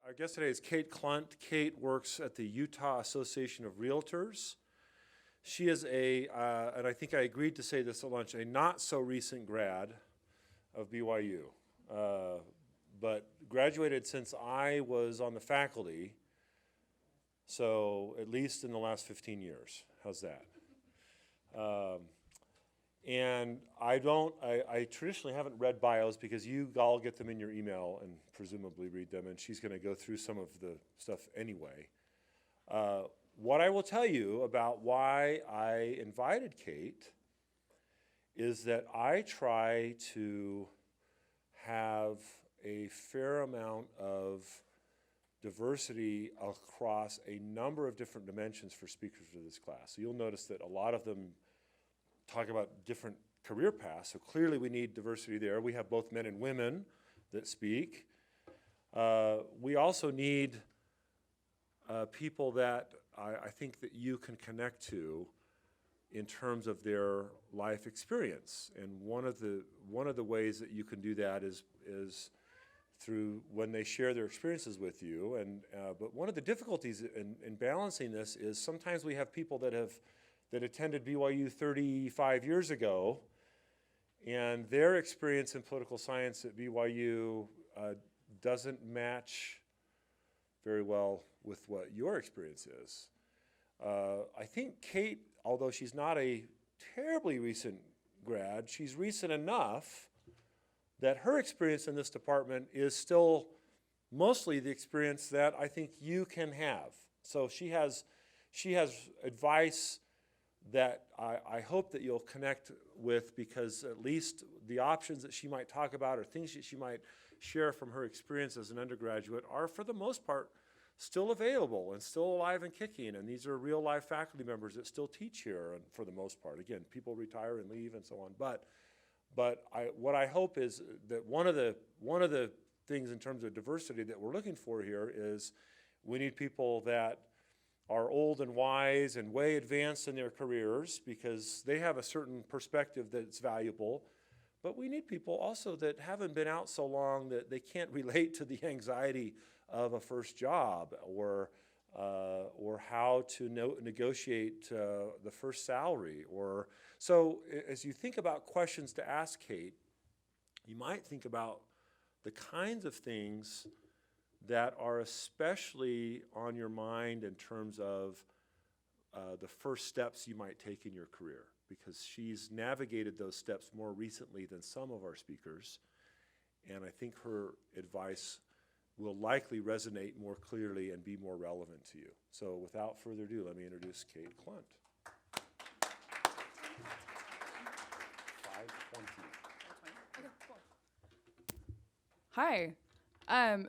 Our guest today is Cate Klundt. Cate works at the Utah Association of Realtors. She is and I think I agreed to say this at lunch, a not-so-recent grad of BYU, but graduated since I was on the faculty, so at least in the last 15 years. How's that? And I traditionally haven't read bios because you all get them in your email and presumably read them, and she's going to go through some of the stuff anyway. What I will tell you about why I invited Cate is that I try to have a fair amount of diversity across a number of different dimensions for speakers of this class. So you'll notice that a lot of them talk about different career paths, so clearly we need diversity there. We have both men and women that speak. We also need people that I think that you can connect to in terms of their life experience. And one of the ways that you can do that is through when they share their experiences with you. But one of the difficulties in balancing this is sometimes we have people that attended BYU 35 years ago, and their experience in political science at BYU doesn't match very well with what your experience is. I think Cate, although she's not a terribly recent grad, she's recent enough that her experience in this department is still mostly the experience that I think you can have. So she has advice that I hope that you'll connect with, because at least the options that she might talk about or things that she might share from her experience as an undergraduate are, for the most part, still available and still alive and kicking. And these are real life faculty members that still teach here, and for the most part. Again, people retire and leave and so on. But what I hope is that one of the things in terms of diversity that we're looking for here is we need people that are old and wise and way advanced in their careers, because they have a certain perspective that's valuable. But we need people also that haven't been out so long that they can't relate to the anxiety of a first job, or how to negotiate the first salary. So as you think about questions to ask Cate, you might think about the kinds of things that are especially on your mind in terms of the first steps you might take in your career, because she's navigated those steps more recently than some of our speakers, and I think her advice will likely resonate more clearly and be more relevant to you. So without further ado, let me introduce Cate Klundt. 5:20. Okay, cool. Hi.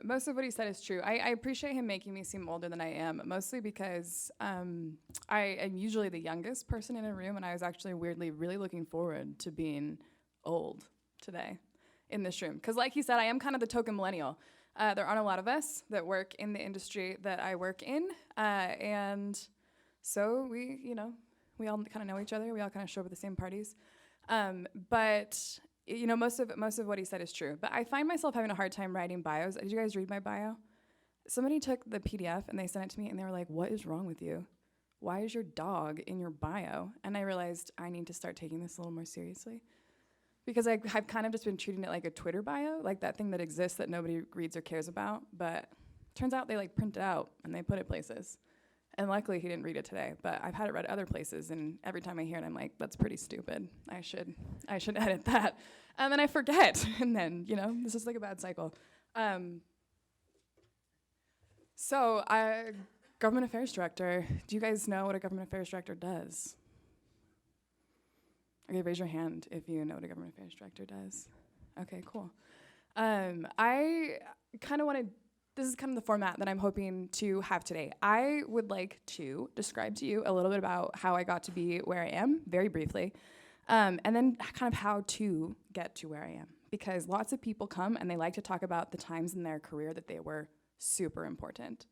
Most of what he said is true. I appreciate him making me seem older than I am, mostly because I am usually the youngest person in a room, and I was actually weirdly really looking forward to being old today in this room. Because like he said, I am kind of the token millennial. There aren't a lot of us that work in the industry that I work in, and so we all kind of know each other. We all kind of show up at the same parties. But most of what he said is true. But I find myself having a hard time writing bios. Did you guys read my bio? Somebody took the PDF and they sent it to me, and they were like, "What is wrong with you? Why is your dog in your bio?" And I realized I need to start taking this a little more seriously, because I've kind of just been treating it like a Twitter bio, like that thing that exists that nobody reads or cares about. But turns out they print it out and they put it places. And luckily he didn't read it today, but I've had it read other places, and every time I hear it, I'm like, that's pretty stupid. I should edit that. And then I forget, and then, this is like a bad cycle. Government Affairs Director. Do you guys know what a Government Affairs Director does? Okay, raise your hand if you know what a Government Affairs Director does. Okay, cool. I kind of want to, this is kind of the format that I'm hoping to have today. I would like to describe to you a little bit about how I got to be where I am, very briefly, and then kind of how to get to where I am. Because lots of people come and they like to talk about the times in their career that they were super important.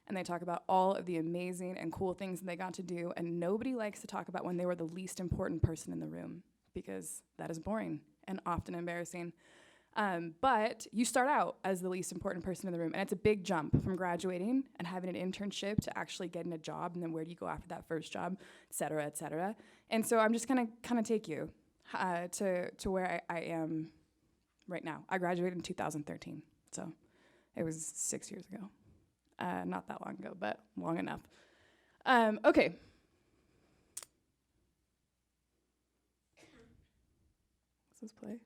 And they talk about all of the amazing and cool things that they got to do, and nobody likes to talk about when they were the least important person in the room, because that is boring and often embarrassing. But you start out as the least important person in the room, and it's a big jump from graduating and having an internship to actually getting a job, and then where do you go after that first job, et cetera, et cetera. And so I'm just gonna kind of take you to where I am right now. I graduated in 2013, so it was 6 years ago. Not that long ago, but long enough. Okay. Does this play?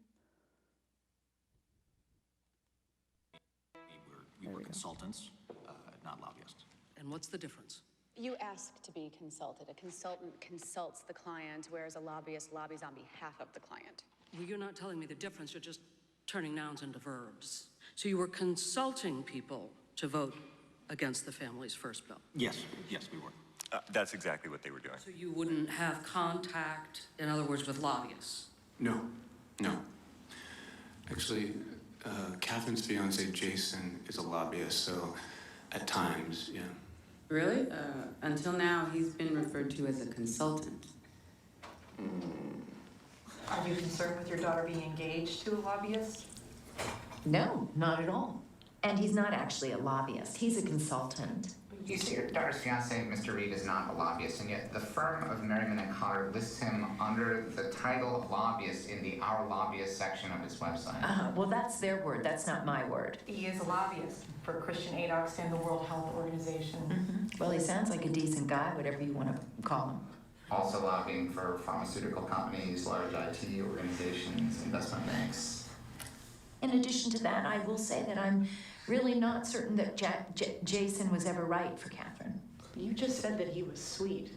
We were consultants, not lobbyists. And what's the difference? You ask to be consulted. A consultant consults the client, whereas a lobbyist lobbies on behalf of the client. Well, you're not telling me the difference, you're just turning nouns into verbs. So you were consulting people to vote against the family's first bill. Yes, yes, we were. That's exactly what they were doing. So you wouldn't have contact, in other words, with lobbyists? No. Actually, Catherine's fiance, Jason, is a lobbyist, so at times, yeah. Really? Until now, he's been referred to as a consultant. Are you concerned with your daughter being engaged to a lobbyist? No, not at all. And he's not actually a lobbyist, he's a consultant. You say your daughter's fiance, Mr. Reed, is not a lobbyist, and yet the firm of Merriman and Cotter lists him under the title of lobbyist in the Our Lobbyist section of its website. Well, that's their word, that's not my word. He is a lobbyist for Christian Aid and the World Health Organization. Well, he sounds like a decent guy, whatever you want to call him. Also lobbying for pharmaceutical companies, large IT organizations, investment banks. In addition to that, I will say that I'm really not certain that Jason was ever right for Catherine. You just said that he was sweet.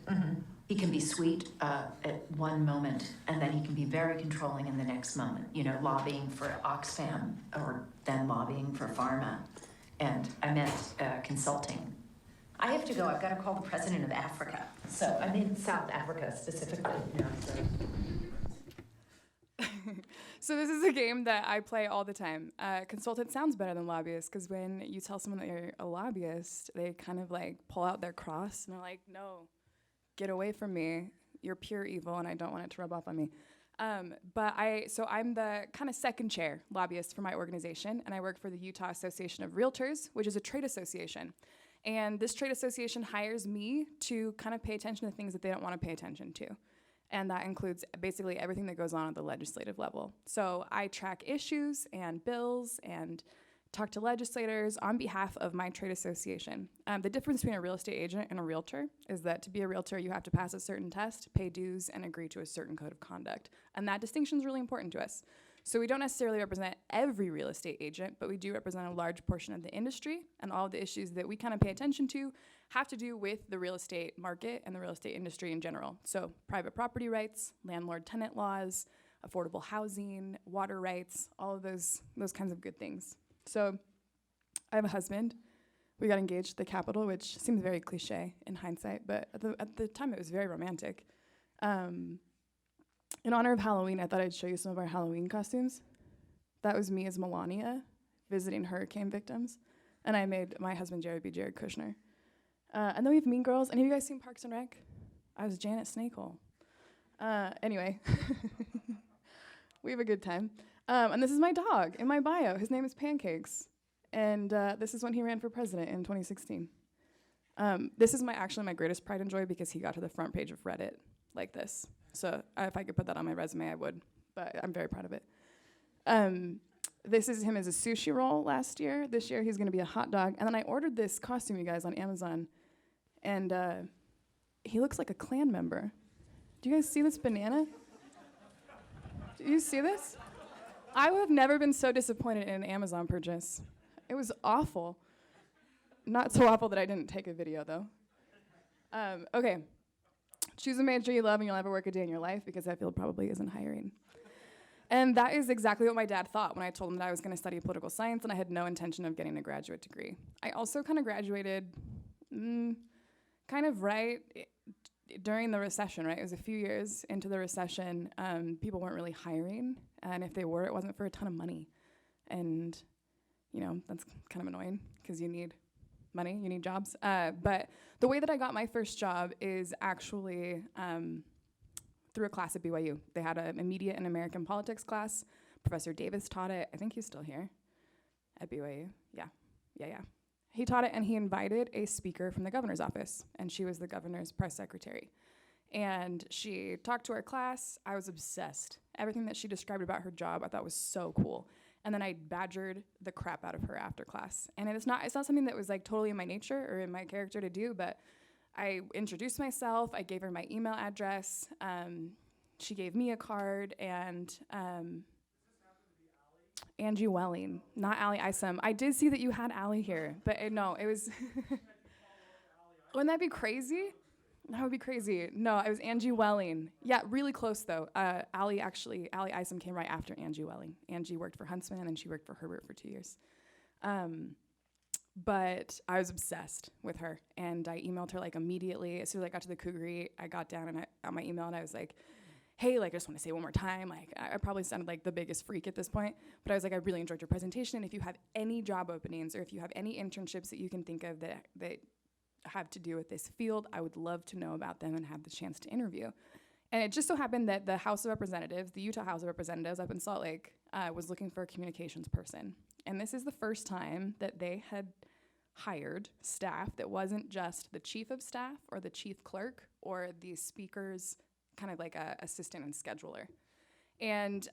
He can be sweet at one moment, and then he can be very controlling in the next moment. You know, lobbying for Oxfam, or then lobbying for pharma. And I meant consulting. I have to go, I've got to call the president of Africa. So I'm in South Africa specifically. So this is a game that I play all the time. Consultant sounds better than lobbyist, because when you tell someone that you're a lobbyist, they kind of like pull out their cross and they're like, no, get away from me. You're pure evil and I don't want it to rub off on me. So I'm the kind of second chair lobbyist for my organization, and I work for the Utah Association of Realtors, which is a trade association. And this trade association hires me to kind of pay attention to things that they don't want to pay attention to. And that includes basically everything that goes on at the legislative level. So I track issues and bills and talk to legislators on behalf of my trade association. The difference between a real estate agent and a realtor is that to be a realtor, you have to pass a certain test, pay dues, and agree to a certain code of conduct. And that distinction is really important to us. So we don't necessarily represent every real estate agent, but we do represent a large portion of the industry, and all of the issues that we kind of pay attention to have to do with the real estate market and the real estate industry in general. So private property rights, landlord-tenant laws, affordable housing, water rights, all of those kinds of good things. So I have a husband. We got engaged at the Capitol, which seems very cliche in hindsight, but at the time it was very romantic. In honor of Halloween, I thought I'd show you some of our Halloween costumes. That was me as Melania visiting hurricane victims, and I made my husband Jared be Jared Kushner. And then we have Mean Girls. And have you guys seen Parks and Rec? I was Janet Snakehole. Anyway, we have a good time. And this is my dog in my bio. His name is Pancakes. And this is when he ran for president in 2016. This is actually my greatest pride and joy, because he got to the front page of Reddit like this. So if I could put that on my resume, I would. But I'm very proud of it. This is him as a sushi roll last year. This year he's going to be a hot dog. And then I ordered this costume, you guys, on Amazon. And he looks like a Klan member. Do you guys see this banana? Do you see this? I would have never been so disappointed in an Amazon purchase. It was awful. Not so awful that I didn't take a video, though. Okay. Choose a major you love and you'll never work a day in your life, because that field probably isn't hiring. And that is exactly what my dad thought when I told him that I was going to study political science and I had no intention of getting a graduate degree. I also kind of graduated kind of right during the recession, right? It was a few years into the recession. People weren't really hiring, and if they were, it wasn't for a ton of money. And, you know, that's kind of annoying, because you need money, you need jobs. But the way that I got my first job is actually through a class at BYU. They had an immediate and American politics class. Professor Davis taught it. I think he's still here at BYU. Yeah. He taught it, and he invited a speaker from the governor's office, and she was the governor's press secretary. And she talked to our class. I was obsessed. Everything that she described about her job I thought was so cool. And then I badgered the crap out of her after class. And it's not something that was like totally in my nature or in my character to do, but I introduced myself. I gave her my email address. She gave me a card, and Angie Welling, not Allie Isom. I did see that you had Allie here, but no, it was. Wouldn't that be crazy? That would be crazy. No, it was Angie Welling. Yeah, really close though. Allie Isom came right after Angie Welling. Angie worked for Huntsman, and then she worked for Herbert for 2 years. But I was obsessed with her, and I emailed her like immediately. As soon as I got to the Cougaree, I got down and on my email, and I was like, hey, like, I just want to say one more time, like, I probably sounded like the biggest freak at this point, but I was like, I really enjoyed your presentation, and if you have any job openings, or if you have any internships that you can think of that have to do with this field, I would love to know about them and have the chance to interview. And it just so happened that the House of Representatives, the Utah House of Representatives up in Salt Lake, was looking for a communications person. And this is the first time that they had hired staff that wasn't just the chief of staff or the chief clerk or the speaker's kind of like a assistant and scheduler. And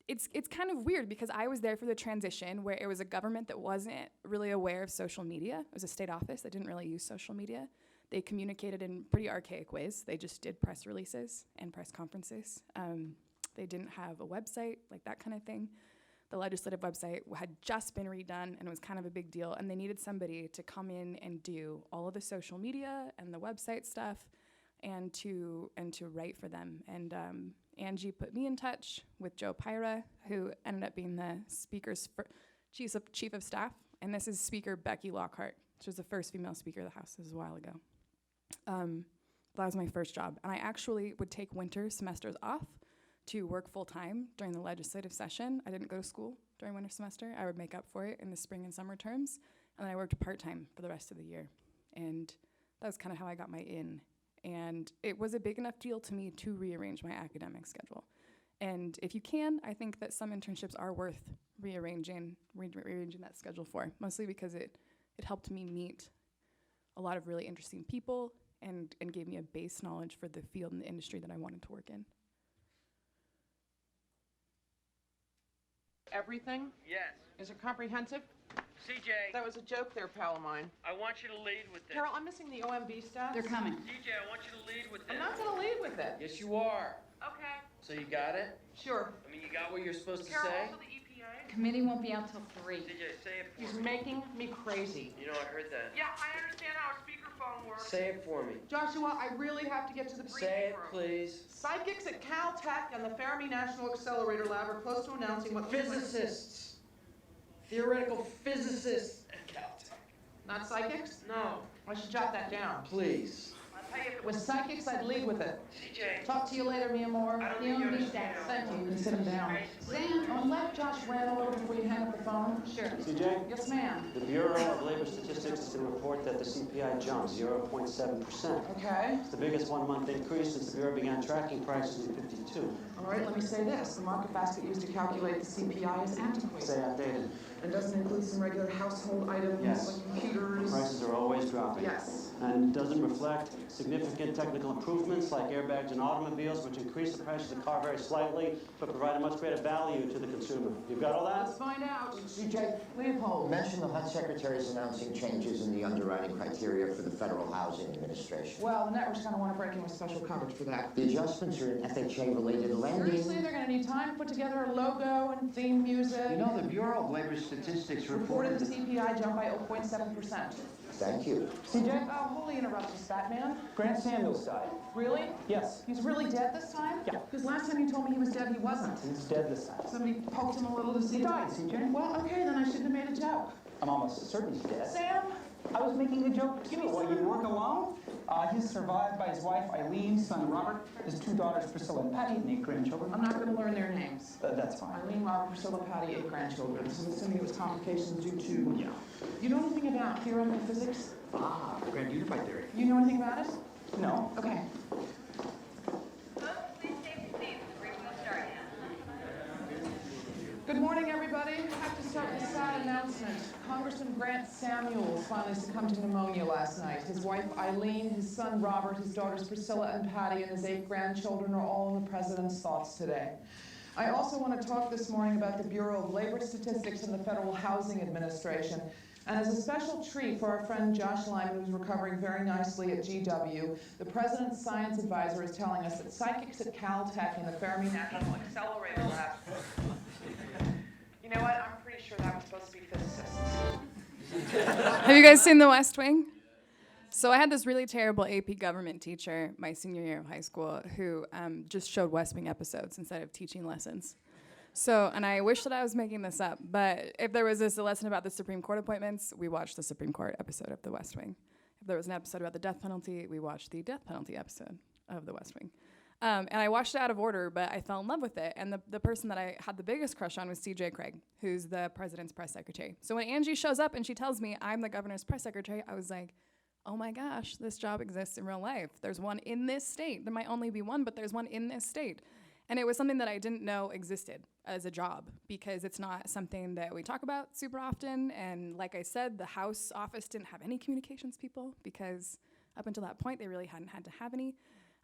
it's kind of weird because I was there for the transition where it was a government that wasn't really aware of social media. It was a state office that didn't really use social media. They communicated in pretty archaic ways. They just did press releases and press conferences. They didn't have a website, like that kind of thing. The legislative website had just been redone, and it was kind of a big deal, and they needed somebody to come in and do all of the social media and the website stuff, and to write for them. And Angie put me in touch with Joe Pyra, who ended up being the speaker's chief of staff. And this is Speaker Becky Lockhart. She was the first female speaker of the House. This was a while ago. That was my first job. And I actually would take winter semesters off to work full-time during the legislative session. I didn't go to school during winter semester. I would make up for it in the spring and summer terms. And then I worked part-time for the rest of the year. And that was kind of how I got my in. And it was a big enough deal to me to rearrange my academic schedule. And if you can, I think that some internships are worth rearranging that schedule for, mostly because it helped me meet a lot of really interesting people and gave me a base knowledge for the field and the industry that I wanted to work in. Everything? Yes. Is it comprehensive? CJ. That was a joke there, pal of mine. I want you to lead with this. Carol, I'm missing the OMB stats. They're coming. CJ, I want you to lead with this. I'm not going to lead with it. Yes, you are. Okay. So you got it? Sure. I mean, you got what you're supposed to Carol, say? also the EPA? Committee won't be out till 3. CJ, say it for He's me. making me crazy. You know, I heard that. Yeah, I understand how a speakerphone works. Say it for me. Joshua, I really have to get to the briefing Say it, room. please. Psychics at Caltech and the Fermi National Accelerator Lab are close to announcing what... Physicists. Theoretical physicists at Caltech. Not psychics? No. I should jot that down. Please. I'll tell you, if it was psychics, I'd lead with it. CJ. Talk to you later, Mia Moore. I don't think you understand. Thank you. You can sit him down. Sam, let Josh rant a little before you hang up the phone. Sure. CJ? Yes, ma'am. The Bureau of Labor Statistics is to report that the CPI jumped 0.7%. Okay. It's the biggest one-month increase since the Bureau began tracking prices in '52. All right, let me say this. The market basket used to calculate the CPI is antiquated. Say outdated. And doesn't include some regular household items Yes. like computers. Prices are always dropping. Yes. And doesn't reflect significant technical improvements like airbags in automobiles, which increase the price of the car very slightly, but provide a much greater value to the consumer. You've got all that? Let's find out. CJ, Leopold. Mention the HUD Secretary is announcing changes in the underwriting criteria for the Federal Housing Administration. Well, the network's going to want to break in with special coverage for that. The adjustments are in FHA-related lending. Seriously, they're going to need time to put together a logo and theme music. You know, the Bureau of Labor Statistics reported the CPI jumped by 0.7%. Thank you. CJ? Oh, holy interruptus, Batman. Grant Samuels died. Really? Yes. He's really dead this time? Yeah. Because last time you told me he was dead, he wasn't. He's dead this time. Somebody poked him a little to see. He died, CJ. Well, okay, then I shouldn't have made a joke. I'm almost certain he's dead. Sam? I was making a joke too. Well, you weren't alone. He's survived by his wife Eileen, son Robert, his 2 daughters Priscilla and Patty, and 8 grandchildren. I'm not going to learn their names. That's fine. Eileen, Robert, Priscilla, Patty, 8 grandchildren. So I'm assuming it was complications due to... Yeah. You know anything about theoretical physics? Ah, grand unified theory. You know anything about it? No. Okay. Good morning, everybody. I have to start with a sad announcement. Congressman Grant Samuels finally succumbed to pneumonia last night. His wife Eileen, his son Robert, his daughters Priscilla and Patty, and his 8 grandchildren are all in the president's thoughts today. I also want to talk this morning about the Bureau of Labor Statistics and the Federal Housing Administration. And as a special treat for our friend Josh Lyman, who's recovering very nicely at GW, the President's Science Advisor is telling us that psychics at Caltech in the Fermi National Accelerator Lab. You know what? I'm pretty sure that was supposed to be physicists. Have you guys seen The West Wing? So I had this really terrible AP government teacher my senior year of high school who just showed West Wing episodes instead of teaching lessons. So, and I wish that I was making this up, but if there was a lesson about the Supreme Court appointments, we watched the Supreme Court episode of The West Wing. If there was an episode about the death penalty, we watched the death penalty episode of The West Wing. And I watched it out of order, but I fell in love with it. And the person that I had the biggest crush on was C.J. Craig, who's the president's press secretary. So when Angie shows up and she tells me I'm the governor's press secretary, I was like, oh my gosh, this job exists in real life. There's one in this state. There might only be one, but there's one in this state. And it was something that I didn't know existed as a job because it's not something that we talk about super often. And like I said, the House office didn't have any communications people because up until that point, they really hadn't had to have any.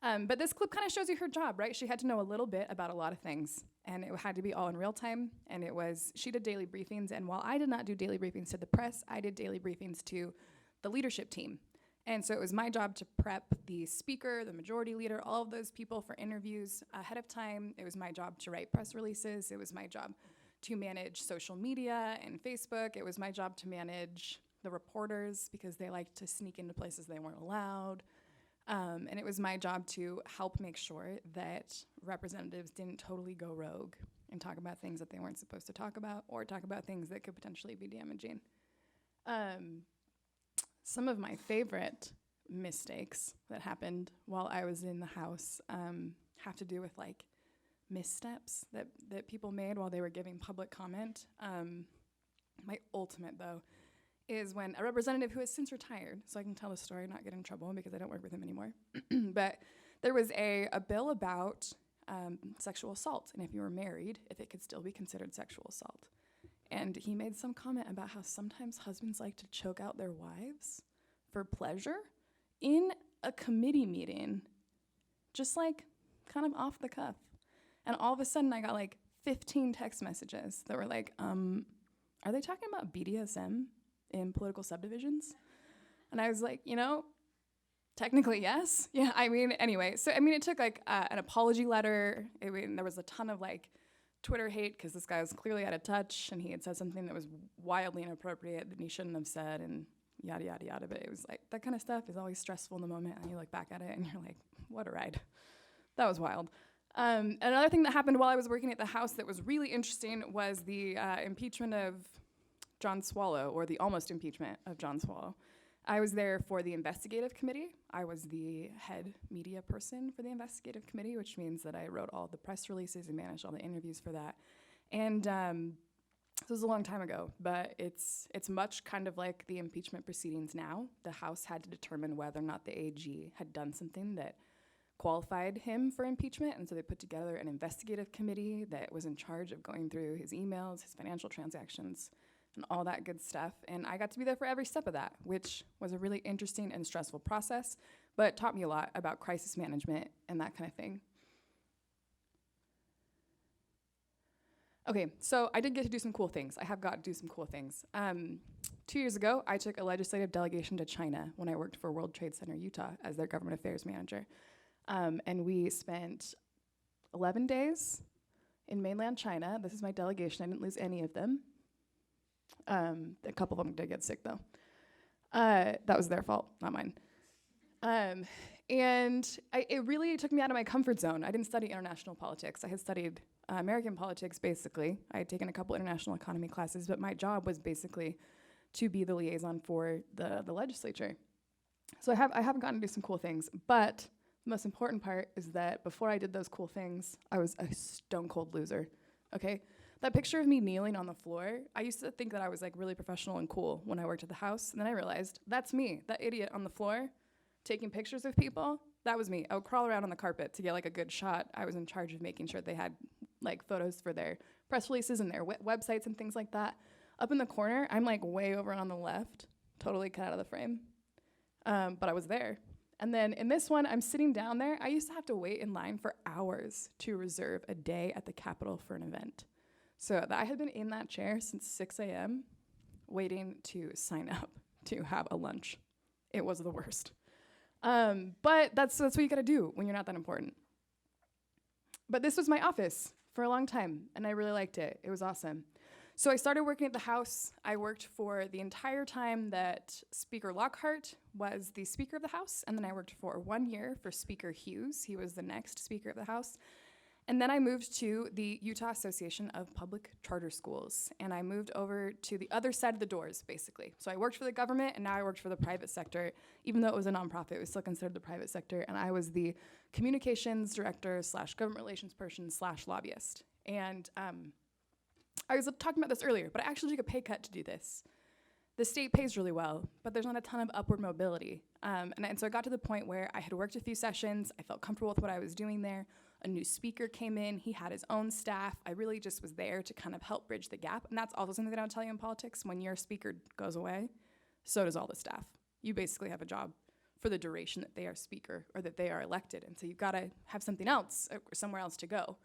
But this clip kind of shows you her job, right? She had to know a little bit about a lot of things, and it had to be all in real time. And she did daily briefings, and while I did not do daily briefings to the press, I did daily briefings to the leadership team. And so it was my job to prep the speaker, the majority leader, all of those people for interviews ahead of time. It was my job to write press releases. It was my job to manage social media and Facebook. It was my job to manage the reporters because they liked to sneak into places they weren't allowed. And it was my job to help make sure that representatives didn't totally go rogue and talk about things that they weren't supposed to talk about or talk about things that could potentially be damaging. Some of my favorite mistakes that happened while I was in the House have to do with like missteps that people made while they were giving public comment. My ultimate, though, is when a representative who has since retired, so I can tell the story and not get in trouble because I don't work with him anymore, but there was a bill about sexual assault, and if you were married, if it could still be considered sexual assault. And he made some comment about how sometimes husbands like to choke out their wives for pleasure in a committee meeting, just like kind of off the cuff. And all of a sudden I got like 15 text messages that were like, are they talking about BDSM in political subdivisions? And I was like, technically yes. Yeah, anyway. So, it took like an apology letter. There was a ton of like Twitter hate because this guy was clearly out of touch and he had said something that was wildly inappropriate that he shouldn't have said and yada, yada, yada. But it was like, that kind of stuff is always stressful in the moment and you look back at it and you're like, what a ride. That was wild. Another thing that happened while I was working at the House that was really interesting was the impeachment of John Swallow, or the almost impeachment of John Swallow. I was there for the investigative committee. I was the head media person for the investigative committee, which means that I wrote all the press releases and managed all the interviews for that. And this was a long time ago, but it's much kind of like the impeachment proceedings now. The House had to determine whether or not the AG had done something that qualified him for impeachment, and so they put together an investigative committee that was in charge of going through his emails, his financial transactions, and all that good stuff. And I got to be there for every step of that, which was a really interesting and stressful process, but taught me a lot about crisis management and that kind of thing. Okay, so I did get to do some cool things. I have got to do some cool things. 2 years ago, I took a legislative delegation to China when I worked for World Trade Center Utah as their government affairs manager. And we spent 11 days in mainland China. This is my delegation. I didn't lose any of them. A couple of them did get sick, though. That was their fault, not mine. It really took me out of my comfort zone. I didn't study international politics. I had studied American politics, basically. I had taken a couple international economy classes, but my job was basically to be the liaison for the legislature. So I have gotten to do some cool things, but the most important part is that before I did those cool things, I was a stone cold loser, okay? That picture of me kneeling on the floor, I used to think that I was like really professional and cool when I worked at the House, and then I realized that's me, that idiot on the floor, taking pictures of people. That was me. I would crawl around on the carpet to get like a good shot. I was in charge of making sure they had like photos for their press releases and their websites and things like that. Up in the corner, I'm like way over on the left, totally cut out of the frame. But I was there. And then in this one, I'm sitting down there. I used to have to wait in line for hours to reserve a day at the Capitol for an event. So I had been in that chair since 6 a.m. waiting to sign up to have a lunch. It was the worst. But that's what you gotta do when you're not that important. But this was my office for a long time, and I really liked it. It was awesome. So I started working at the House. I worked for the entire time that Speaker Lockhart was the Speaker of the House, and then I worked for 1 year for Speaker Hughes. He was the next Speaker of the House. And then I moved to the Utah Association of Public Charter Schools, and I moved over to the other side of the doors, basically. So I worked for the government, and now I worked for the private sector. Even though it was a nonprofit, it was still considered the private sector, and I was the communications director / government relations person / lobbyist. And I was talking about this earlier, but I actually took a pay cut to do this. The state pays really well, but there's not a ton of upward mobility. And so I got to the point where I had worked a few sessions, I felt comfortable with what I was doing there. A new speaker came in, he had his own staff. I really just was there to kind of help bridge the gap. And that's also something they don't tell you in politics. When your speaker goes away, so does all the staff. You basically have a job for the duration that they are speaker or that they are elected. And so you've gotta have something else, or somewhere else to go.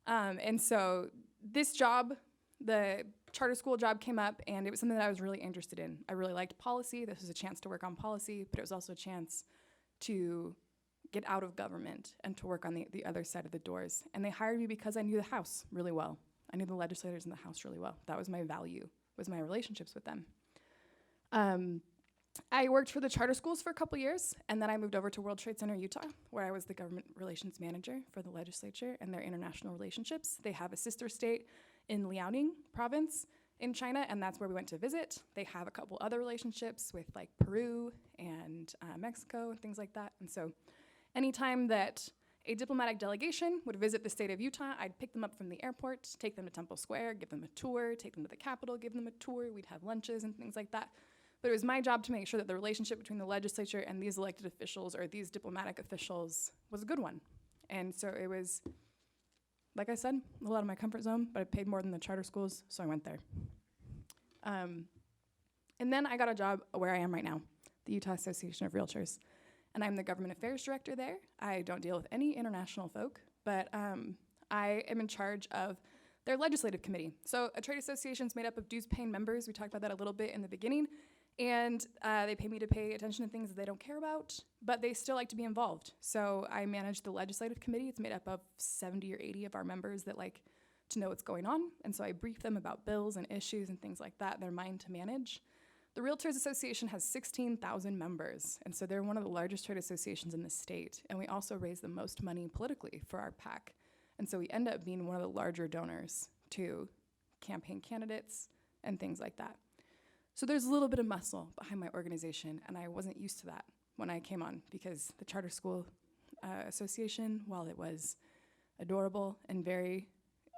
And so this job, the charter school job, came up, and it was something that I was really interested in. I really liked policy. This was a chance to work on policy, but it was also a chance to get out of government and to work on the other side of the doors. And they hired me because I knew the House really well. I knew the legislators in the House really well. That was my value, was my relationships with them. I worked for the charter schools for a couple years, and then I moved over to World Trade Center, Utah, where I was the government relations manager for the legislature and their international relationships. They have a sister state in Liaoning province in China, and that's where we went to visit. They have a couple other relationships with like Peru and Mexico and things like that. And so anytime that a diplomatic delegation would visit the state of Utah, I'd pick them up from the airport, take them to Temple Square, give them a tour, take them to the Capitol, give them a tour. We'd have lunches and things like that. But it was my job to make sure that the relationship between the legislature and these elected officials or these diplomatic officials was a good one. And so it was, like I said, a little out of my comfort zone, but it paid more than the charter schools, so I went there. And then I got a job where I am right now, the Utah Association of Realtors. And I'm the government affairs director there. I don't deal with any international folk, but I am in charge of their legislative committee. So a trade association is made up of dues-paying members. We talked about that a little bit in the beginning. And they pay me to pay attention to things that they don't care about, but they still like to be involved. So I manage the legislative committee. It's made up of 70 or 80 of our members that like to know what's going on. And so I brief them about bills and issues and things like that. They're mine to manage. The Realtors Association has 16,000 members, and so they're one of the largest trade associations in the state. And we also raise the most money politically for our PAC. And so we end up being one of the larger donors to campaign candidates and things like that. So there's a little bit of muscle behind my organization, and I wasn't used to that when I came on, because the Charter School Association, while it was adorable and very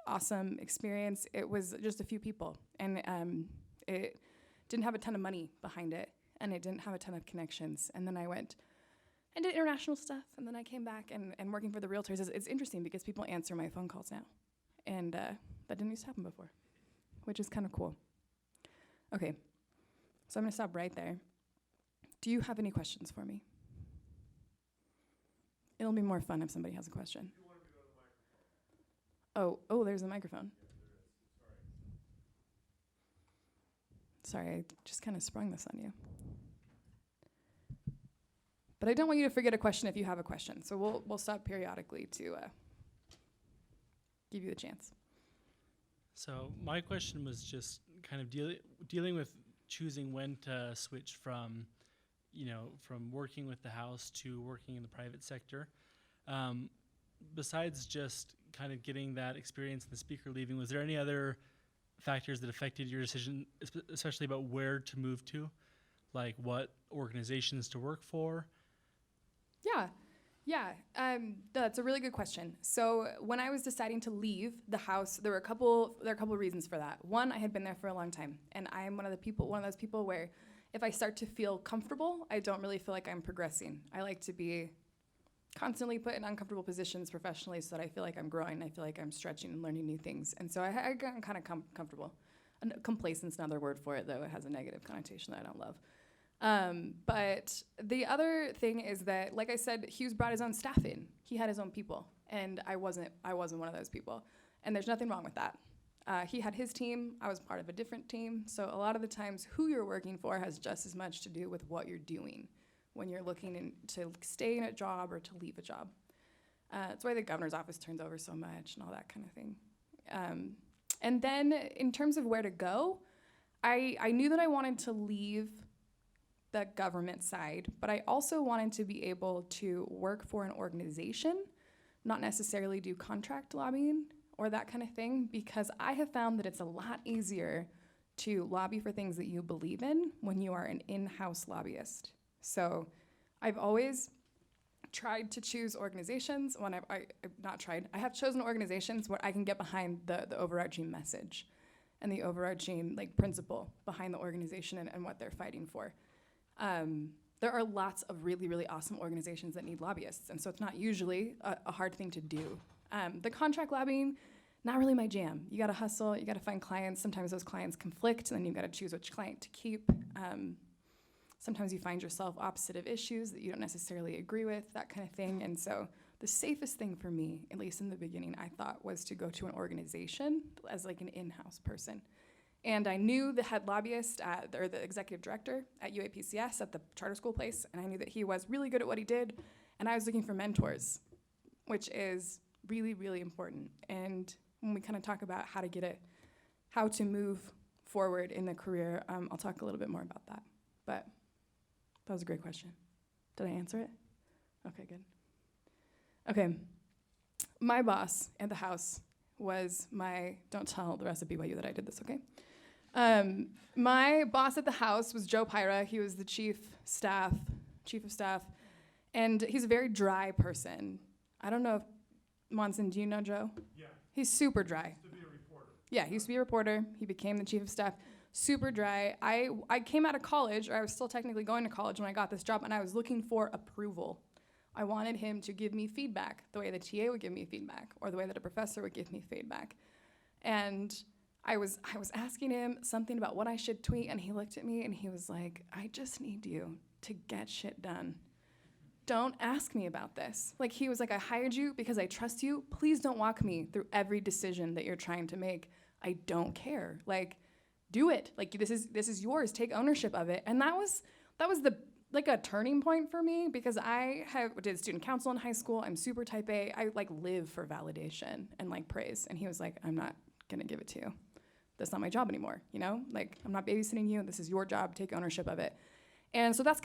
awesome experience, it was just a few people, and it didn't have a ton of money behind it, and it didn't have a ton of connections. And then I went and did international stuff, and then I came back, and working for the Realtors it's interesting because people answer my phone calls now, and that didn't used to happen before, which is kind of cool. Okay. So I'm gonna stop right there. Do you have any questions for me? It'll be more fun if somebody has a question. Oh, there's a microphone. Sorry, I just kind of sprung this on you. But I don't want you to forget a question if you have a question. So we'll stop periodically to give you the chance. So my question was just kind of dealing with choosing when to switch from working with the House to working in the private sector. Besides just kind of getting that experience and the speaker leaving, was there any other factors that affected your decision, especially about where to move to? Like what organizations to work for? Yeah, that's a really good question. So when I was deciding to leave the House, there were a couple reasons for that. One, I had been there for a long time, and I'm one of those people where if I start to feel comfortable, I don't really feel like I'm progressing. I like to be constantly put in uncomfortable positions professionally so that I feel like I'm growing, I feel like I'm stretching and learning new things. And so I got kind of comfortable. And complacent's another word for it, though. It has a negative connotation that I don't love. But the other thing is that, like I said, Hughes brought his own staff in. He had his own people, and I wasn't one of those people. And there's nothing wrong with that. He had his team. I was part of a different team. So a lot of the times, who you're working for has just as much to do with what you're doing when you're looking to stay in a job or to leave a job. That's why the governor's office turns over so much and all that kind of thing. And then in terms of where to go, I knew that I wanted to leave the government side, but I also wanted to be able to work for an organization, not necessarily do contract lobbying or that kind of thing, because I have found that it's a lot easier to lobby for things that you believe in when you are an in-house lobbyist. So I've always tried to choose organizations when I have chosen organizations where I can get behind the overarching message and the overarching principle behind the organization and what they're fighting for. There are lots of really, really awesome organizations that need lobbyists, and so it's not usually a hard thing to do. The contract lobbying, not really my jam. You gotta hustle, you gotta find clients. Sometimes those clients conflict, and then you've gotta choose which client to keep. Sometimes you find yourself opposite of issues that you don't necessarily agree with, that kind of thing. And so the safest thing for me, at least in the beginning, I thought was to go to an organization as an in-house person. And I knew the head lobbyist, or the executive director at UAPCS at the charter school place, and I knew that he was really good at what he did, and I was looking for mentors, which is really, really important. And when we kind of talk about how to move forward in the career, I'll talk a little bit more about that. But that was a great question. Did I answer it? Okay, good. Okay, my boss at the house was don't tell the rest of BYU that I did this, okay? My boss at the house was Joe Pyra. He was the chief of staff, and he's a very dry person. I don't know if, Monson, do you know Joe? Yeah. He's super dry. He used to be a reporter. Yeah, he used to be a reporter. He became the chief of staff. Super dry. I came out of college, or I was still technically going to college when I got this job, and I was looking for approval. I wanted him to give me feedback the way the TA would give me feedback, or the way that a professor would give me feedback. And I was asking him something about what I should tweet, and he looked at me and he was like, I just need you to get shit done. Don't ask me about this. He was like, I hired you because I trust you. Please don't walk me through every decision that you're trying to make. I don't care. Do it. This is yours. Take ownership of it. And that was a turning point for me, because I did student council in high school. I'm super type A. I live for validation and praise. And he was like, I'm not gonna give it to you. That's not my job anymore. I'm not babysitting you. This is your job. Take ownership of it. And so that's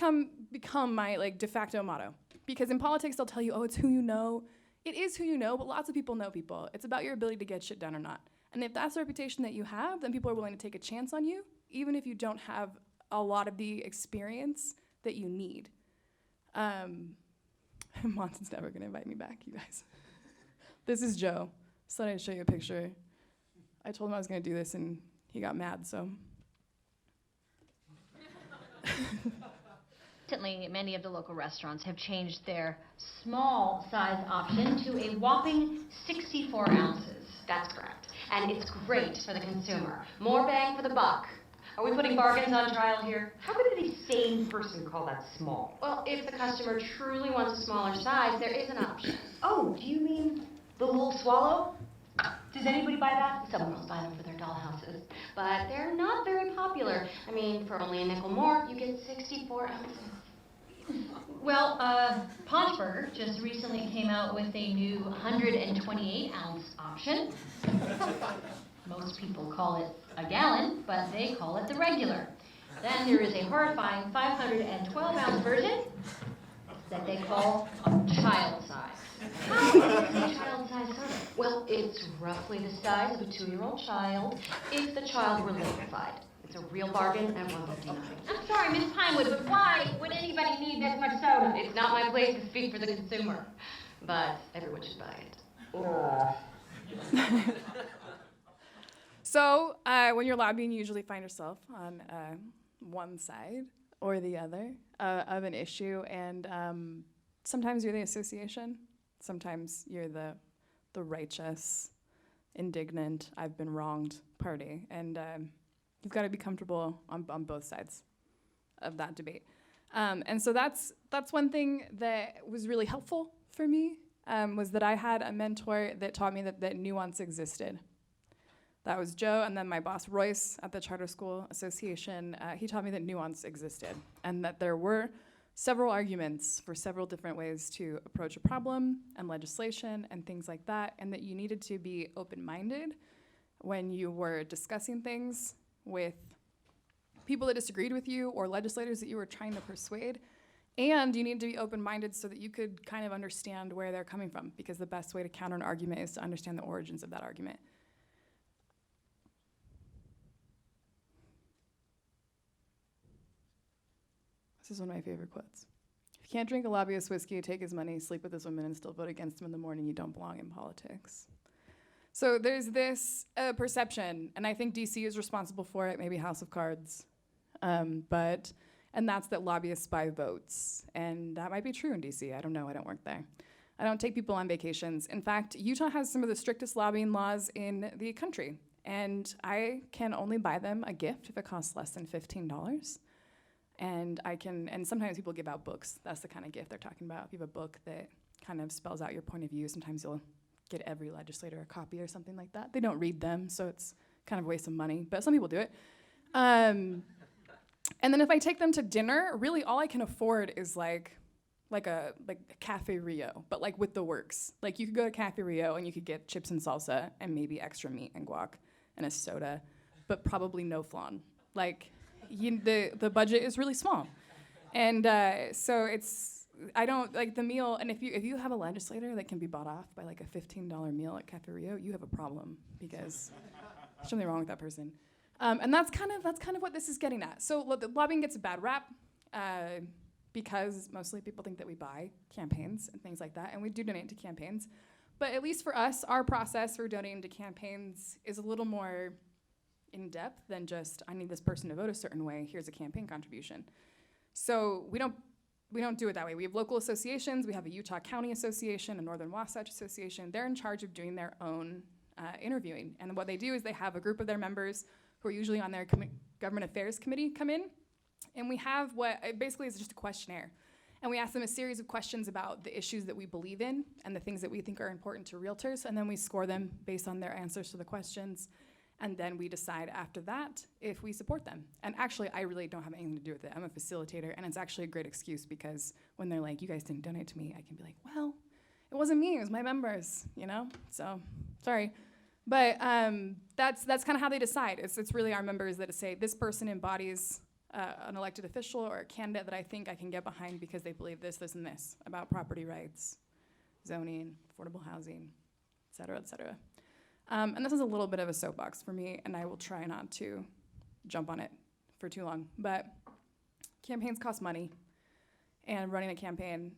become my de facto motto. Because in politics they'll tell you, oh, it's who you know. It is who you know, but lots of people know people. It's about your ability to get shit done or not. And if that's the reputation that you have, then people are willing to take a chance on you, even if you don't have a lot of the experience that you need. Monson's never gonna invite me back, you guys. This is Joe. Just thought I'd show you a picture. I told him I was gonna do this and he got mad, so. Recently, many of the local restaurants have changed their small size option to a whopping 64 ounces. That's correct. And it's great for the consumer. More bang for the buck. Are we putting bargains on trial here? How could any sane person call that small? Well, if the customer truly wants a smaller size, there is an option. Oh, do you mean the little swallow? Does anybody buy that? Some girls buy them for their dollhouses, but they're not very popular. I mean, for only a nickel more, you get 64 ounces. Well, Paunchburger just recently came out with a new 128-ounce option. Most people call it a gallon, but they call it the regular. Then there is a horrifying 512-ounce version that they call child size. How is a child size soda? Well, it's roughly the size of a 2-year-old child if the child were liquefied. It's a real bargain at $1.59. I'm sorry, Miss Pinewood, but why would anybody need that much soda? It's not my place to speak for the consumer, but everyone should buy it. So when you're lobbying, you usually find yourself on one side or the other of an issue, and sometimes you're the association, sometimes you're the righteous, indignant, I've been wronged party. And you've got to be comfortable on both sides of that debate. And so that's one thing that was really helpful for me, was that I had a mentor that taught me that nuance existed. That was Joe, and then my boss, Royce, at the Charter School Association. He taught me that nuance existed, and that there were several arguments for several different ways to approach a problem and legislation and things like that, and that you needed to be open-minded when you were discussing things with people that disagreed with you or legislators that you were trying to persuade. And you need to be open-minded so that you could kind of understand where they're coming from, because the best way to counter an argument is to understand the origins of that argument. This is one of my favorite quotes. If you can't drink a lobbyist whiskey, take his money, sleep with his women, and still vote against him in the morning, you don't belong in politics. So there's this perception, and I think DC is responsible for it, maybe House of Cards, and that's that lobbyists buy votes. And that might be true in DC, I don't know, I don't work there. I don't take people on vacations. In fact, Utah has some of the strictest lobbying laws in the country, and I can only buy them a gift if it costs less than $15. And sometimes people give out books. That's the kind of gift they're talking about. If you have a book that kind of spells out your point of view, sometimes you'll get every legislator a copy or something like that. They don't read them, so it's kind of a waste of money, but some people do it. And then if I take them to dinner, really all I can afford is like a Cafe Rio, but like with the works. Like you could go to Cafe Rio and you could get chips and salsa and maybe extra meat and guac and a soda, but probably no flan. Like, the budget is really small. And so I don't, like the meal, and if you have a legislator that can be bought off by like a $15 meal at Cafe Rio, you have a problem, because there's something wrong with that person. And that's kind of what this is getting at. So lobbying gets a bad rap, because mostly people think that we buy campaigns and things like that, and we do donate to campaigns. But at least for us, our process for donating to campaigns is a little more in depth than just, I need this person to vote a certain way, here's a campaign contribution. So we don't do it that way. We have local associations. We have a Utah County Association, a Northern Wasatch Association. They're in charge of doing their own interviewing. And what they do is they have a group of their members who are usually on their government affairs committee come in. And we have what basically is just a questionnaire. And we ask them a series of questions about the issues that we believe in and the things that we think are important to realtors. And then we score them based on their answers to the questions. And then we decide after that if we support them. And actually, I really don't have anything to do with it. I'm a facilitator, and it's actually a great excuse, because when they're like, you guys didn't donate to me, I can be like, well, it wasn't me, it was my members, you know? So, sorry. But that's kind of how they decide. It's really our members that say, this person embodies an elected official or a candidate that I think I can get behind because they believe this, this, and this about property rights, zoning, affordable housing, et cetera, et cetera. And this is a little bit of a soapbox for me, and I will try not to jump on it for too long. But campaigns cost money, and running a campaign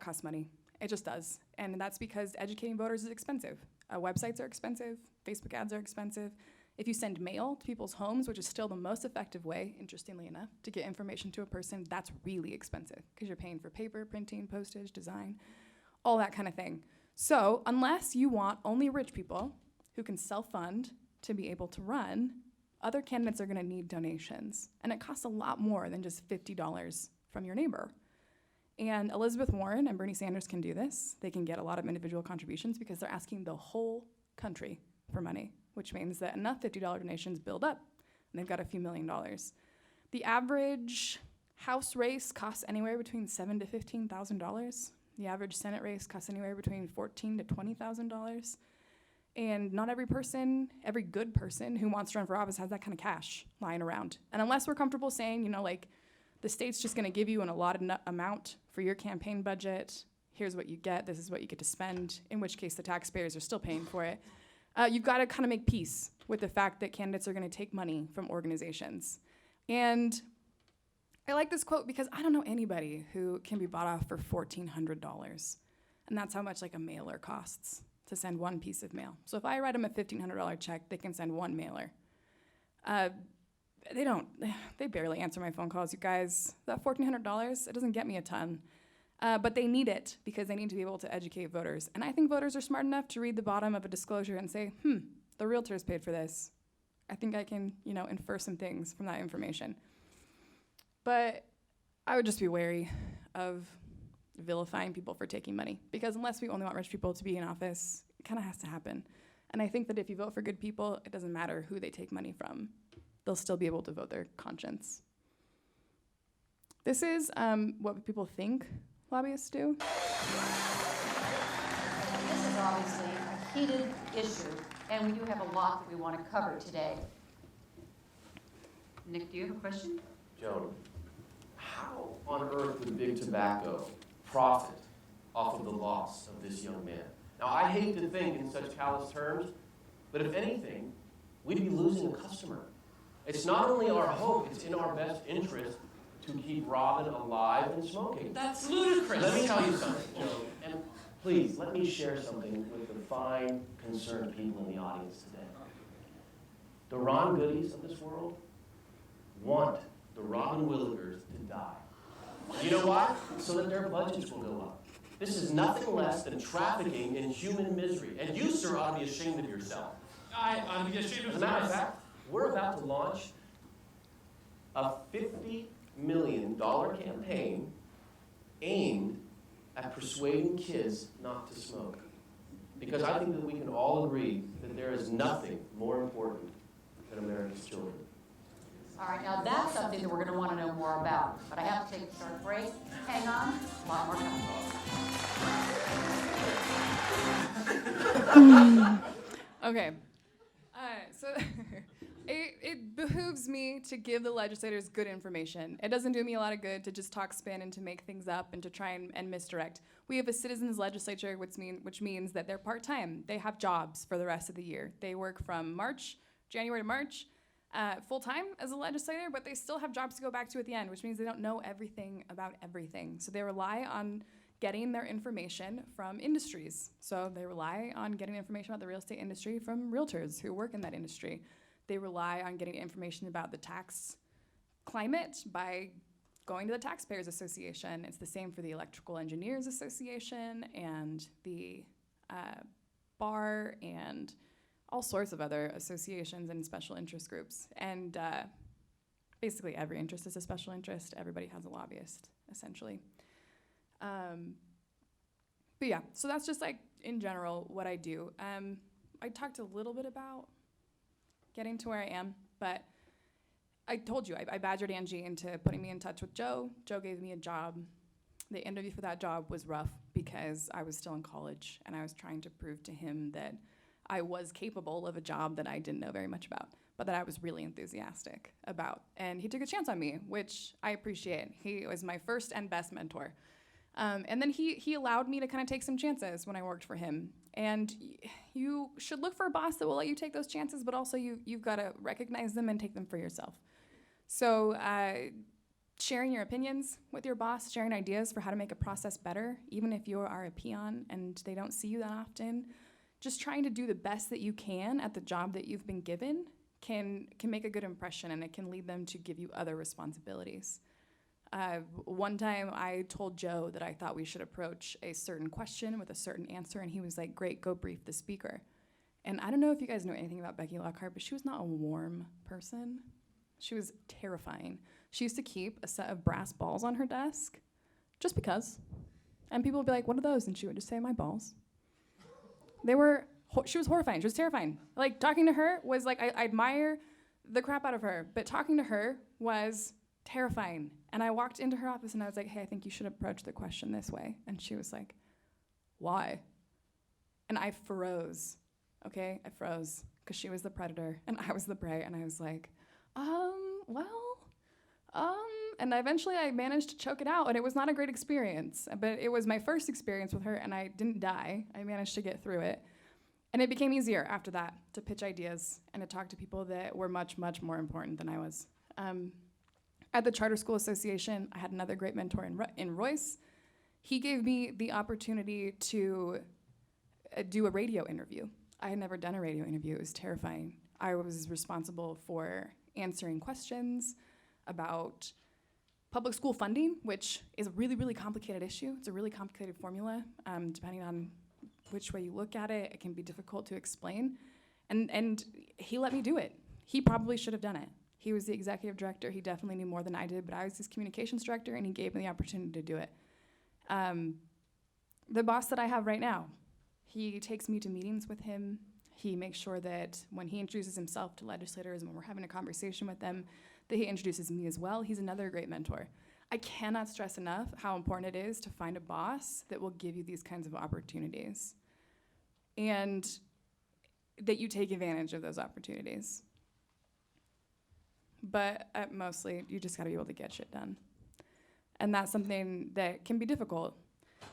costs money. It just does. And that's because educating voters is expensive. Websites are expensive. Facebook ads are expensive. If you send mail to people's homes, which is still the most effective way, interestingly enough, to get information to a person, that's really expensive, because you're paying for paper, printing, postage, design, all that kind of thing. So unless you want only rich people who can self-fund to be able to run, other candidates are gonna need donations. And it costs a lot more than just $50 from your neighbor. And Elizabeth Warren and Bernie Sanders can do this. They can get a lot of individual contributions because they're asking the whole country for money, which means that enough $50 donations build up, and they've got a few $1 million. The average House race costs anywhere between $7,000 to $15,000. The average Senate race costs anywhere between $14,000 to $20,000. And not every person, every good person who wants to run for office has that kind of cash lying around. And unless we're comfortable saying, you know, like, the state's just gonna give you an allotted amount for your campaign budget, here's what you get, this is what you get to spend, in which case the taxpayers are still paying for it, you've gotta kind of make peace with the fact that candidates are gonna take money from organizations. And I like this quote because I don't know anybody who can be bought off for $1,400. And that's how much like a mailer costs to send one piece of mail. So if I write them a $1,500 check, they can send one mailer. They barely answer my phone calls, you guys. That $1,400, it doesn't get me a ton. But they need it because they need to be able to educate voters. And I think voters are smart enough to read the bottom of a disclosure and say, the realtors paid for this. I think I can, infer some things from that information. But I would just be wary of vilifying people for taking money, because unless we only want rich people to be in office, it kind of has to happen. And I think that if you vote for good people, it doesn't matter who they take money from. They'll still be able to vote their conscience. This is what people think lobbyists do. This is obviously a heated issue, and we do have a lot that we want to cover today. Nick, do you have a question? Joan, how on earth would Big Tobacco profit off of the loss of this young man? Now, I hate to think in such callous terms, but if anything, we'd be losing a customer. It's not only our hope, it's in our best interest to keep Robin alive and smoking. That's ludicrous. Let me tell you something, Joan, and please, let me share something with the fine, concerned people in the audience today. The Ron Goodies of this world want the Robin Willigers to die. You know why? So that their budgets will go up. This is nothing less than trafficking in human misery. And you, sir, ought to be ashamed of yourself. I ought to be ashamed As of a matter of myself. fact, we're about to launch a $50 million campaign aimed at persuading kids not to smoke. Because I think that we can all agree that there is nothing more important than America's children. All right, now that's something that we're going to want to know more about. But I have to take a short break. Hang on, a lot more coming. Okay. So it behooves me to give the legislators good information. It doesn't do me a lot of good to just talk spin and to make things up and to try and misdirect. We have a citizens legislature, which means that they're part-time. They have jobs for the rest of the year. They work from January to March, full-time as a legislator, but they still have jobs to go back to at the end, which means they don't know everything about everything. So they rely on getting their information from industries. So they rely on getting information about the real estate industry from realtors who work in that industry. They rely on getting information about the tax climate by going to the Taxpayers Association. It's the same for the Electrical Engineers Association and the bar and all sorts of other associations and special interest groups. And basically every interest is a special interest. Everybody has a lobbyist, essentially. But yeah, so that's just like, in general, what I do. I talked a little bit about getting to where I am, but I told you, I badgered Angie into putting me in touch with Joe. Joe gave me a job. The interview for that job was rough because I was still in college and I was trying to prove to him that I was capable of a job that I didn't know very much about, but that I was really enthusiastic about. And he took a chance on me, which I appreciate. He was my first and best mentor. And then he allowed me to kind of take some chances when I worked for him. And you should look for a boss that will let you take those chances, but also you've got to recognize them and take them for yourself. So sharing your opinions with your boss, sharing ideas for how to make a process better, even if you are a peon and they don't see you that often, just trying to do the best that you can at the job that you've been given can make a good impression, and it can lead them to give you other responsibilities. One time I told Joe that I thought we should approach a certain question with a certain answer, and he was like, great, go brief the speaker. And I don't know if you guys know anything about Becky Lockhart, but she was not a warm person. She was terrifying. She used to keep a set of brass balls on her desk, just because. And people would be like, what are those? And she would just say, my balls. She was horrifying. She was terrifying. Like, talking to her was like, I admire the crap out of her, but talking to her was terrifying. And I walked into her office and I was like, hey, I think you should approach the question this way. And she was like, why? And I froze, okay? I froze because she was the predator and I was the prey. And I was like, and eventually I managed to choke it out, and it was not a great experience, but it was my first experience with her, and I didn't die. I managed to get through it. And it became easier after that to pitch ideas and to talk to people that were much, much more important than I was. At the Charter School Association, I had another great mentor in Royce. He gave me the opportunity to do a radio interview. I had never done a radio interview. It was terrifying. I was responsible for answering questions about public school funding, which is a really, really complicated issue. It's a really complicated formula. Depending on which way you look at it, it can be difficult to explain. And he let me do it. He probably should have done it. He was the executive director. He definitely knew more than I did, but I was his communications director, and he gave me the opportunity to do it. The boss that I have right now, he takes me to meetings with him. He makes sure that when he introduces himself to legislators and when we're having a conversation with them, that he introduces me as well. He's another great mentor. I cannot stress enough how important it is to find a boss that will give you these kinds of opportunities and that you take advantage of those opportunities. But mostly, you just gotta be able to get shit done. And that's something that can be difficult.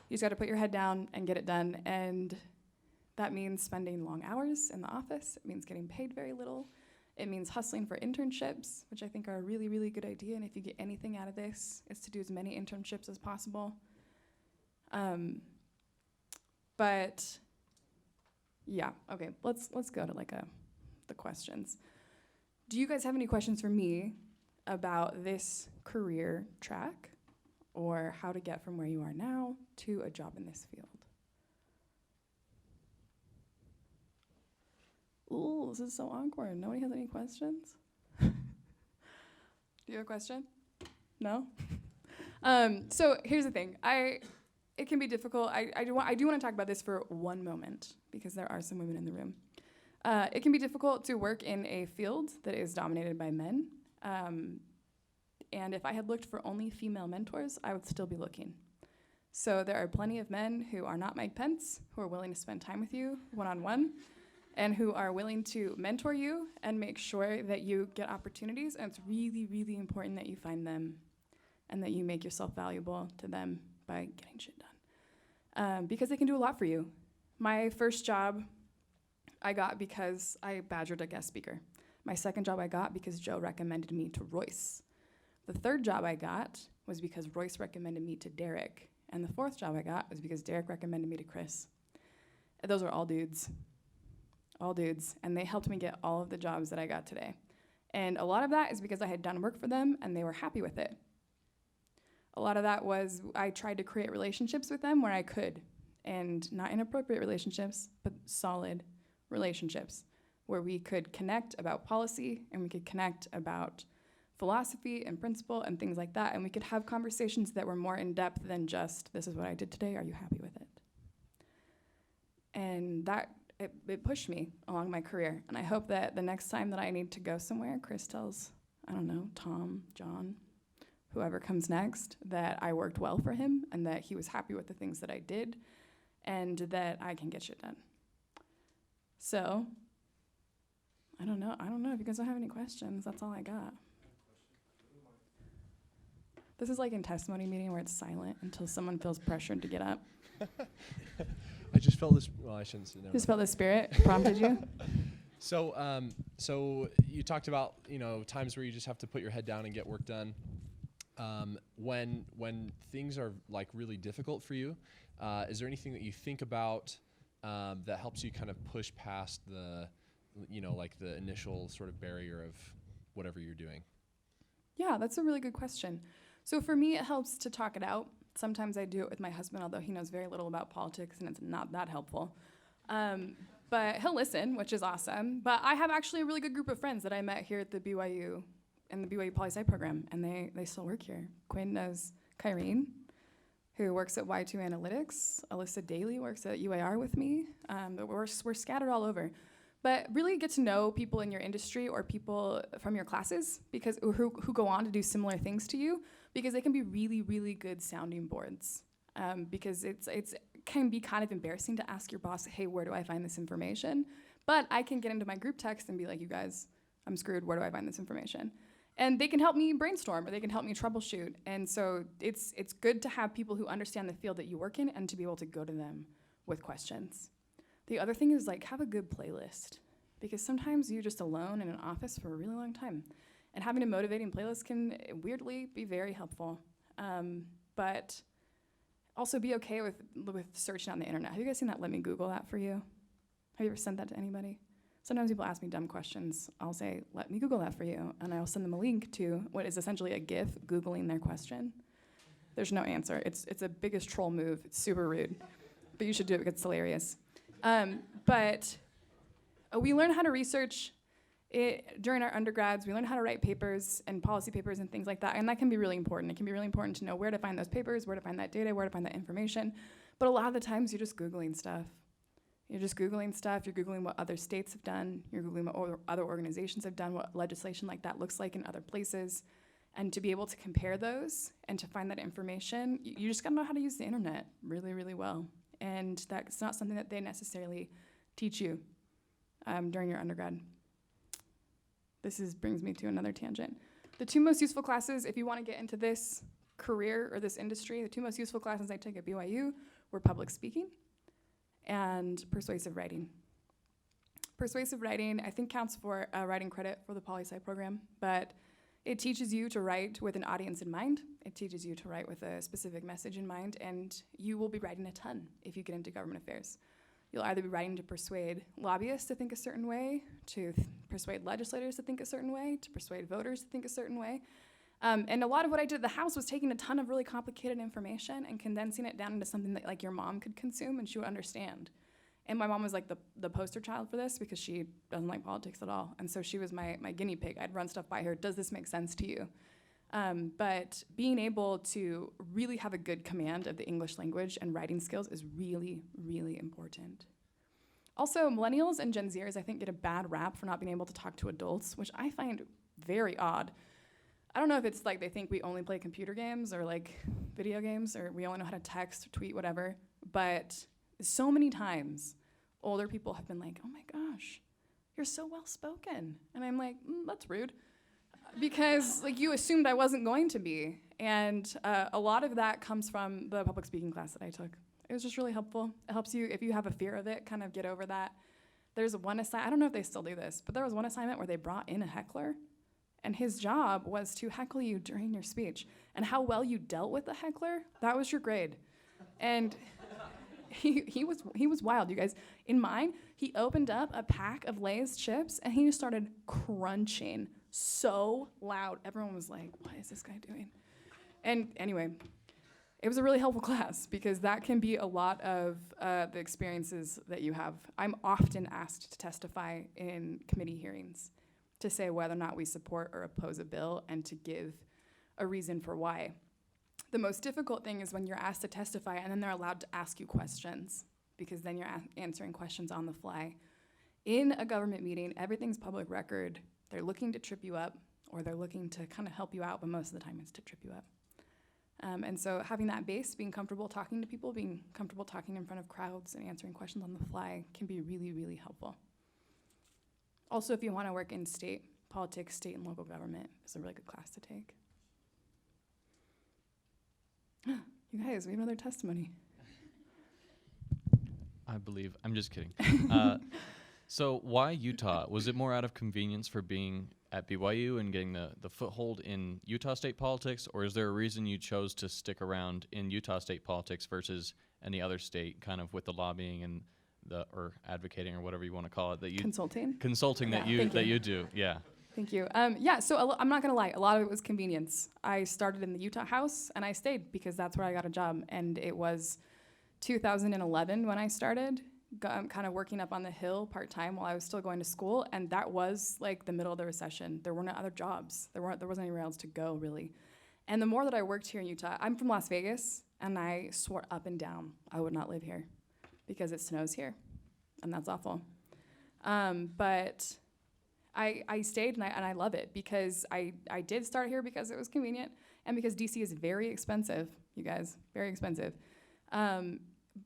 You just gotta put your head down and get it done. And that means spending long hours in the office. It means getting paid very little. It means hustling for internships, which I think are a really, really good idea. And if you get anything out of this, it's to do as many internships as possible. But yeah, okay, let's go to the questions. Do you guys have any questions for me about this career track or how to get from where you are now to a job in this field? Ooh, this is so awkward. Nobody has any questions? Do you have a question? No? So here's the thing. It can be difficult. I do want to talk about this for one moment because there are some women in the room. It can be difficult to work in a field that is dominated by men. And if I had looked for only female mentors, I would still be looking. So there are plenty of men who are not Mike Pence, who are willing to spend time with you one-on-one, and who are willing to mentor you and make sure that you get opportunities. And it's really, really important that you find them and that you make yourself valuable to them by getting shit done. Because they can do a lot for you. My first job I got because I badgered a guest speaker. My second job I got because Joe recommended me to Royce. The third job I got was because Royce recommended me to Derek. And the fourth job I got was because Derek recommended me to Chris. And those are all dudes. All dudes. And they helped me get all of the jobs that I got today. And a lot of that is because I had done work for them and they were happy with it. A lot of that was I tried to create relationships with them where I could. And not inappropriate relationships, but solid relationships where we could connect about policy and we could connect about philosophy and principle and things like that. And we could have conversations that were more in depth than just, this is what I did today, are you happy with it? And that, it pushed me along my career. And I hope that the next time that I need to go somewhere, Chris tells, I don't know, Tom, John, whoever comes next, that I worked well for him and that he was happy with the things that I did and that I can get shit done. So, I don't know if you guys don't have any questions. That's all I got. This is like in testimony meeting where it's silent until someone feels pressured to get up. I just felt this, well, I shouldn't say that. Just felt the spirit prompted you? So you talked about, times where you just have to put your head down and get work done. When things are like really difficult for you, is there anything that you think about that helps you kind of push past the initial sort of barrier of whatever you're doing? Yeah, that's a really good question. So for me, it helps to talk it out. Sometimes I do it with my husband, although he knows very little about politics and it's not that helpful. But he'll listen, which is awesome. But I have actually a really good group of friends that I met here at the BYU, in the BYU Poli-Sci program, and they still work here. Quinn knows Kyrene, who works at Y2 Analytics. Alyssa Daly works at UAR with me. But we're scattered all over. But really get to know people in your industry or people from your classes because who go on to do similar things to you, because they can be really, really good sounding boards. Because it's can be kind of embarrassing to ask your boss, hey, where do I find this information? But I can get into my group text and be like, you guys, I'm screwed, where do I find this information? And they can help me brainstorm or they can help me troubleshoot. And so it's good to have people who understand the field that you work in and to be able to go to them with questions. The other thing is have a good playlist, because sometimes you're just alone in an office for a really long time. And having a motivating playlist can weirdly be very helpful. But also be okay with searching on the internet. Have you guys seen that Let Me Google that for you? Have you ever sent that to anybody? Sometimes people ask me dumb questions. I'll say, let me Google that for you. And I'll send them a link to what is essentially a GIF Googling their question. There's no answer. It's a biggest troll move. It's super rude. But you should do it because it's hilarious. But we learn how to research it during our undergrads. We learn how to write papers and policy papers and things like that. And that can be really important. It can be really important to know where to find those papers, where to find that data, where to find that information. But a lot of the times you're just Googling stuff. You're just Googling stuff. You're Googling what other states have done. You're Googling what other organizations have done, what legislation like that looks like in other places. And to be able to compare those and to find that information, you just gotta know how to use the internet really, really well. And that's not something that they necessarily teach you during your undergrad. Brings me to another tangent. The two most useful classes, if you want to get into this career or this industry, the two most useful classes I took at BYU were public speaking and persuasive writing. Persuasive writing, I think, counts for writing credit for the poli-sci program, but it teaches you to write with an audience in mind. It teaches you to write with a specific message in mind, and you will be writing a ton if you get into government affairs. You'll either be writing to persuade lobbyists to think a certain way, to persuade legislators to think a certain way, to persuade voters to think a certain way. And a lot of what I did at the House was taking a ton of really complicated information and condensing it down into something that like your mom could consume and she would understand. And my mom was like the poster child for this because she doesn't like politics at all. And so she was my guinea pig. I'd run stuff by her. Does this make sense to you? But being able to really have a good command of the English language and writing skills is really, really important. Also, millennials and Gen Zers, I think, get a bad rap for not being able to talk to adults, which I find very odd. I don't know if it's like they think we only play computer games or like video games or we only know how to text, tweet, whatever, but so many times older people have been like, oh my gosh, you're so well-spoken. And I'm like, that's rude. Because like you assumed I wasn't going to be. And a lot of that comes from the public speaking class that I took. It was just really helpful. It helps you, if you have a fear of it, kind of get over that. There's one assignment, I don't know if they still do this, but there was one assignment where they brought in a heckler, and his job was to heckle you during your speech. And how well you dealt with the heckler, that was your grade. And he was wild, you guys. In mine, he opened up a pack of Lay's chips, and he just started crunching so loud. Everyone was like, what is this guy doing? And anyway, it was a really helpful class because that can be a lot of the experiences that you have. I'm often asked to testify in committee hearings to say whether or not we support or oppose a bill and to give a reason for why. The most difficult thing is when you're asked to testify and then they're allowed to ask you questions because then you're answering questions on the fly. In a government meeting, everything's public record. They're looking to trip you up or they're looking to kind of help you out, but most of the time it's to trip you up. And so having that base, being comfortable talking to people, being comfortable talking in front of crowds and answering questions on the fly can be really, really helpful. Also, if you want to work in state politics, state and local government, it's a really good class to take. You guys, we have another testimony. I believe. I'm just kidding. So why Utah? Was it more out of convenience for being at BYU and getting the foothold in Utah state politics, or is there a reason you chose to stick around in Utah state politics versus any other state, kind of with the lobbying and or advocating or whatever you want to call it that you consulting yeah, that you do? Yeah. Thank you. Yeah, so I'm not gonna lie, a lot of it was convenience. I started in the Utah House and I stayed because that's where I got a job, and it was 2011 when I started. Kind of working up on the Hill part-time while I was still going to school, and that was like the middle of the recession. There weren't other jobs. There wasn't anywhere else to go, really. And the more that I worked here in Utah, I'm from Las Vegas, and I swore up and down I would not live here because it snows here, and that's awful. But I stayed, and I love it because I did start here because it was convenient, and because DC is very expensive, you guys, very expensive.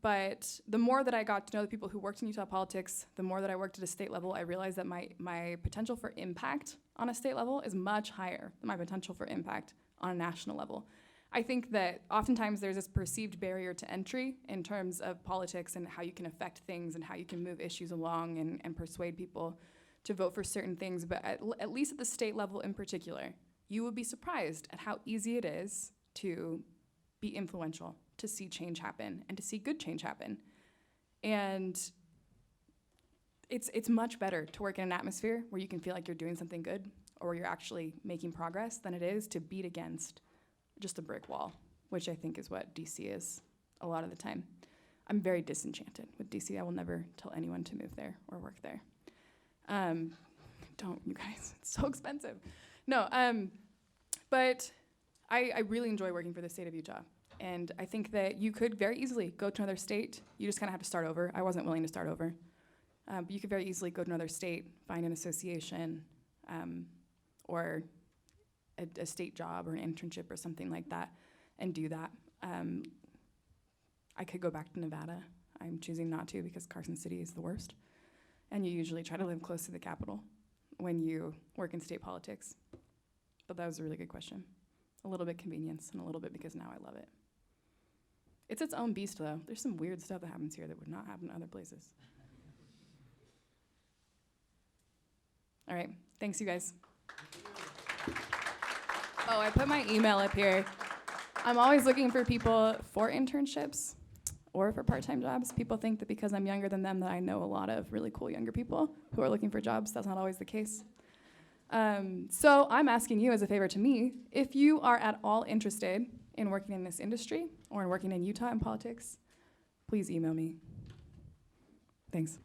But the more that I got to know the people who worked in Utah politics, the more that I worked at a state level, I realized that my potential for impact on a state level is much higher than my potential for impact on a national level. I think that oftentimes there's this perceived barrier to entry in terms of politics and how you can affect things and how you can move issues along and persuade people to vote for certain things. But at least at the state level in particular, you would be surprised at how easy it is to be influential, to see change happen, and to see good change happen. And it's much better to work in an atmosphere where you can feel like you're doing something good or where you're actually making progress than it is to beat against just a brick wall, which I think is what DC is a lot of the time. I'm very disenchanted with DC. I will never tell anyone to move there or work there. Don't, you guys, it's so expensive. No, but I really enjoy working for the state of Utah. And I think that you could very easily go to another state. You just kind of have to start over. I wasn't willing to start over. But you could very easily go to another state, find an association, or a state job or an internship or something like that, and do that. I could go back to Nevada. I'm choosing not to because Carson City is the worst. And you usually try to live close to the capital when you work in state politics. But that was a really good question. A little bit convenience and a little bit because now I love it. It's its own beast, though. There's some weird stuff that happens here that would not happen in other places. All right, thanks, you guys. Oh, I put my email up here. I'm always looking for people for internships or for part-time jobs. People think that because I'm younger than them that I know a lot of really cool younger people who are looking for jobs. That's not always the case. So I'm asking you as a favor to me, if you are at all interested in working in this industry or in working in Utah in politics, please email me. Thanks.